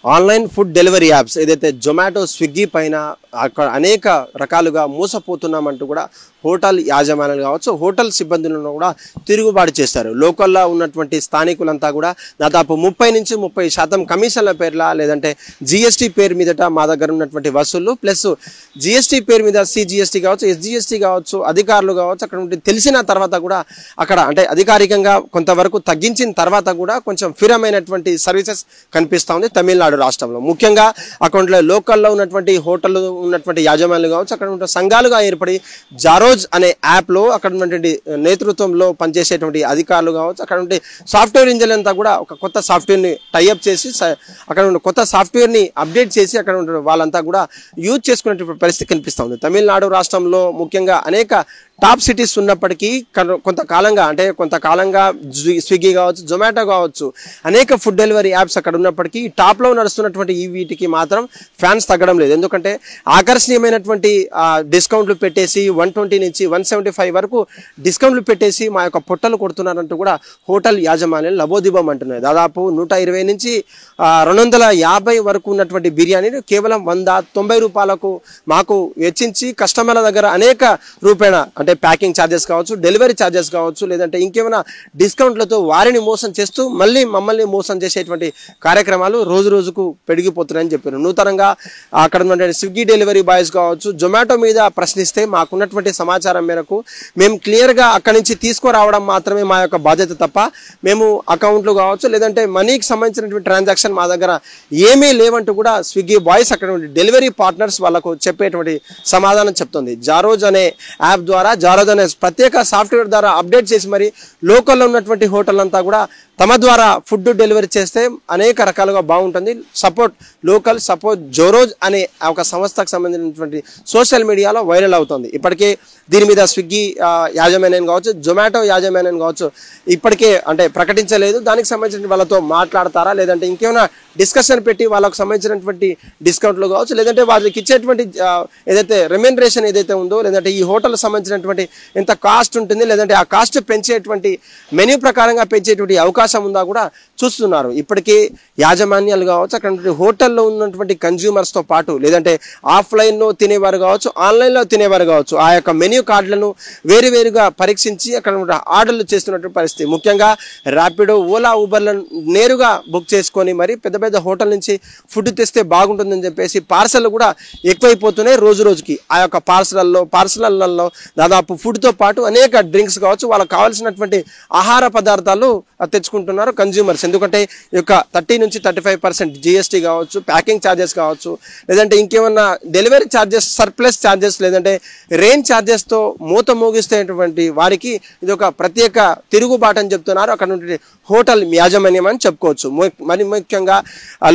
Online food delivery apps ఏదైతే Zomato Swiggy పైన అక్కడ అనేక రకాలుగా మోసపోతున్నామంటూ కూడా హోటల్ యాజమాన్యాలు కావచ్చు హోటల్ సిబ్బందులను కూడా తిరుగుబాటు చేస్తారు. లోకల్లో ఉన్నటువంటి స్థానికులంతా కూడా దాదాపు 30 నుంచి 30% కమిషన్ల పేర్ల లేదంటే జిఎస్టీ పేరు మీదట మా దగ్గర ఉన్నటువంటి వసూళ్లు ప్లస్ జిఎస్టీ పేరు మీద సిజిఎస్టీ కావచ్చు ఎస్జిఎస్టీ కావచ్చు అధికారులు కావచ్చు అక్కడ ఉంటే తెలిసిన తర్వాత కూడా అక్కడ అంటే అధికారికంగా కొంతవరకు తగ్గించిన తర్వాత కూడా కొంచెం ఫిరమైనటువంటి సర్వీసెస్ కనిపిస్తూ ఉంది తమిళనాడు రాష్ట్రంలో. ముఖ్యంగా అకౌంట్లో లోకల్లో ఉన్నటువంటి హోటల్ ఉన్నటువంటి యాజమాన్యాలు కావచ్చు అక్కడ ఉన్న సంఘాలుగా ఏర్పడి జారోజ్ అనే యాప్లో అక్కడ ఉన్నటువంటి నేతృత్వంలో పనిచేసేటువంటి అధికారులు కావచ్చు అక్కడ ఉండే సాఫ్ట్వేర్ ఇంజనీర్ అంతా కూడా ఒక కొత్త సాఫ్ట్వేర్ని టైఅప్ చేసి అక్కడ ఉన్న కొత్త సాఫ్ట్వేర్ని అప్డేట్ చేసి అక్కడ ఉన్న వాళ్ళంతా కూడా యూజ్ చేసుకునే పరిస్థితి కనిపిస్తూ ఉంది. తమిళనాడు రాష్ట్రంలో ముఖ్యంగా అనేక టాప్ సిటీస్ ఉన్నప్పటికీ కొంతకాలంగా స్విగ్గీ కావచ్చు జొమాటో కావచ్చు అనేక ఫుడ్ డెలివరీ యాప్స్ అక్కడ ఉన్నప్పటికీ టాప్లో నడుస్తున్నటువంటి ఈ వీటికి మాత్రం ఫ్యాన్స్ తగ్గడం లేదు. ఎందుకంటే ఆకర్షణీయమైనటువంటి డిస్కౌంట్లు పెట్టేసి 120 నుంచి 175 వరకు డిస్కౌంట్లు పెట్టేసి మా యొక్క పొట్టలు కొడుతున్నారంటూ కూడా హోటల్ యాజమాన్యాలు లబోదిబం అంటున్నాయి. దాదాపు 120 నుంచి 250 వరకు ఉన్నటువంటి బిర్యానీని కేవలం 190 రూపాయలకు మాకు వెచ్చించి కస్టమర్ల దగ్గర అనేక రూపాయల అంటే ప్యాకింగ్ ఛార్జెస్ కావచ్చు డెలివరీ ఛార్జెస్ కావచ్చు లేదంటే ఇంకేమైనా డిస్కౌంట్లతో వారిని మోసం చేస్తూ మళ్ళీ మమ్మల్ని మోసం చేసేటువంటి కార్యక్రమాలు రోజు రోజుకు పెరిగిపోతున్నాయని చెప్పారు. నూతనంగా అక్కడ ఉన్నటువంటి స్విగ్గీ డెలివరీ బాయ్స్ కావచ్చు జొమాటో మీద ప్రశ్నిస్తే మాకున్నటువంటి సమాచారం మేరకు మేము క్లియర్గా అక్కడి నుంచి తీసుకురావడం మాత్రమే మా యొక్క బాధ్యత తప్ప మేము అకౌంట్లు కావచ్చు లేదంటే మనీకి సంబంధించినటువంటి ట్రాన్సాక్షన్ మా దగ్గర ఏమీ లేవంటూ కూడా స్విగ్గీ బాయ్స్ అక్కడ డెలివరీ పార్ట్నర్స్ వాళ్ళకు చెప్పేటువంటి సమాధానం చెప్తుంది. జారోజ్ అనే యాప్ ద్వారా జారోజ్ అనే ప్రత్యేక సాఫ్ట్వేర్ ద్వారా అప్డేట్ చేసి మరి లోకల్లో ఉన్నటువంటి హోటల్ అంతా కూడా తమ ద్వారా ఫుడ్ డెలివరీ చేస్తే అనేక రకాలుగా బాగుంటుంది. సపోర్ట్ లోకల్ సపోర్ట్ జోరోజ్ అనే ఒక సంస్థకు సంబంధించినటువంటి సోషల్ మీడియాలో వైరల్ అవుతుంది. ఇప్పటికే దీని మీద స్విగ్గీ యాజమాన్యం కావచ్చు జొమాటో యాజమాన్యం కావచ్చు ఇప్పటికే అంటే ప్రకటించలేదు. దానికి సంబంధించిన వాళ్ళతో మాట్లాడతారా లేదంటే ఇంకేమైనా డిస్కషన్ పెట్టి వాళ్ళకు సంబంధించినటువంటి డిస్కౌంట్లు కావచ్చు లేదంటే వాళ్ళకి ఇచ్చేటువంటి ఏదైతే రెమ్యూనరేషన్ ఏదైతే ఉందో లేదంటే ఈ హోటల్ సంబంధించినటువంటి ఎంత కాస్ట్ ఉంటుంది లేదంటే ఆ కాస్ట్ పెంచేటువంటి మెన్యూ ప్రకారంగా పెంచేటువంటి అవకాశం ఉందా కూడా చూస్తున్నారు. ఇప్పటికే యాజమాన్యాలు కావచ్చు అక్కడ హోటల్లో ఉన్నటువంటి కన్జ్యూమర్స్తో పాటు లేదంటే ఆఫ్లైన్లో తినేవారు కావచ్చు ఆన్లైన్లో తినేవారు కావచ్చు ఆ యొక్క మెన్యూ కార్డులను వేరువేరుగా పరీక్షించి అక్కడ ఆర్డర్లు చేస్తున్నటువంటి పరిస్థితి. ముఖ్యంగా ర్యాపిడో ఓలా ఊబర్లను నేరుగా బుక్ చేసుకొని మరి పెద్ద పెద్ద హోటల్ నుంచి ఫుడ్ తెస్తే బాగుంటుందని చెప్పేసి పార్సల్ కూడా ఎక్కువైపోతున్నాయి రోజు రోజుకి. ఆ యొక్క పార్సలల్లో దాదాపు ఫుడ్తో పాటు అనేక డ్రింక్స్ కావచ్చు వాళ్ళకి కావాల్సినటువంటి ఆహార పదార్థాలు తెచ్చుకుంటున్నారు కన్జ్యూమర్స్. ఎందుకంటే ఈ యొక్క 30 నుంచి 35% జిఎస్టీ కావచ్చు ప్యాకింగ్ ఛార్జెస్ కావచ్చు లేదంటే ఇంకేమన్నా డెలివరీ ఛార్జెస్ సర్ప్లస్ ఛార్జెస్ లేదంటే రెయిన్ ఛార్జెస్తో మూత మోగిస్తేటువంటి వారికి ఇది ఒక ప్రత్యేక తిరుగుబాటు అని చెప్తున్నారు అక్కడ నుండి హోటల్ యాజమాన్యం అని చెప్పుకోవచ్చు. మరి ముఖ్యంగా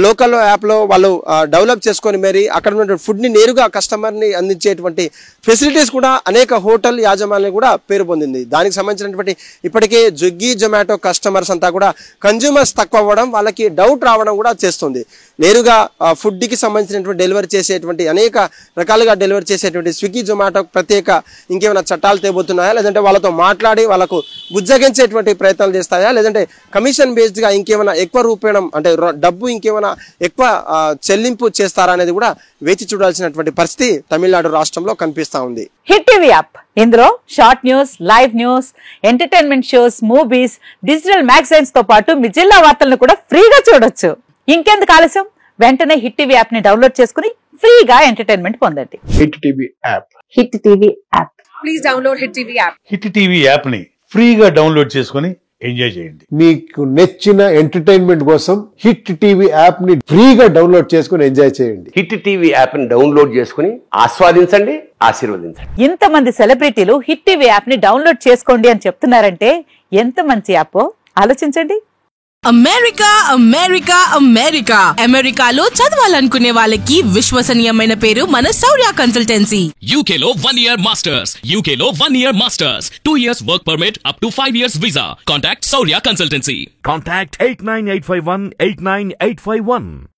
లోకల్ యాప్లో వాళ్ళు డెవలప్ చేసుకొని మరి అక్కడ ఉన్న ఫుడ్ని నేరుగా కస్టమర్ని అందించేటువంటి ఫెసిలిటీస్ కూడా అనేక హోటల్ యాజమాన్యం కూడా పేరు పొందింది. దానికి సంబంధించినటువంటి ఇప్పటికే స్విగ్గీ జొమాటో కస్టమర్స్ అంతా కూడా కన్జ్యూమర్స్ తక్కువ అవ్వడం వాళ్ళకి డౌట్ రావడం కూడా చేస్తుంది. నేరుగా ఫుడ్కి సంబంధించినటువంటి డెలివరీ చేసేటువంటి అనేక రకాలుగా డెలివరీ చేసేటువంటి స్విగ్గీ జొమాటో ప్రత్యేక ఇంకేమైనా చట్టాలు తేబోతున్నాయా లేదంటే వాళ్ళతో మాట్లాడి వాళ్ళకు బుజ్జగించేటువంటి ప్రయత్నాలు చేస్తాయా లేదంటే కమిషన్ బేస్డ్గా ఇంకేమైనా ఎక్కువ రూపేణం అంటే డబ్బు ఇంకేమైనా ఎక్కువ చెల్లింపు చేస్తారా అనేది కూడా వేచి చూడాల్సినటువంటి పరిస్థితి తమిళనాడు రాష్ట్రంలో కనిపిస్తా ఉంది. హిట్ టీవీ యాప్ ఇందులో short news live news entertainment shows movies digital magazines తో పాటు మీ జిల్లా వార్తలను కూడా ఫ్రీగా చూడొచ్చు. ఇంకెందుకు ఆలస్యం వెంటనే హిట్ టీవీ యాప్ ని డౌన్లోడ్ చేసుకుని ఫ్రీగా ఎంటర్టైన్మెంట్ పొందండి. Hit TV app hit TV app please download hit TV app. Hit TV app ని ఫ్రీగా డౌన్లోడ్ చేసుకుని ఎంజాయ్ చేయండి. మీకు నచ్చిన ఎంటర్టైన్మెంట్ కోసం హిట్ టీవీ యాప్ ని ఫ్రీగా డౌన్లోడ్ చేసుకుని ఎంజాయ్ చేయండి. హిట్ టీవీ యాప్ ని డౌన్లోడ్ చేసుకుని ఆస్వాదించండి ఆశీర్వదించండి. ఇంతమంది సెలబ్రిటీలు హిట్ టీవీ యాప్ ని డౌన్లోడ్ చేసుకోండి అని చెప్తున్నారంటే ఎంత మంచి యాప్ ఆలోచించండి. అమెరికా అమెరికా అమెరికా అమెరికాలో చదవాలనుకునే వాళ్ళకి విశ్వసనీయమైన పేరు మన శౌర్య కన్సల్టెన్సీ. UK లో 1 year masters, UK లో 1 year masters, 2 years work permit up to 5 years visa. Contact Saurya Consultancy. Contact 89851 89851.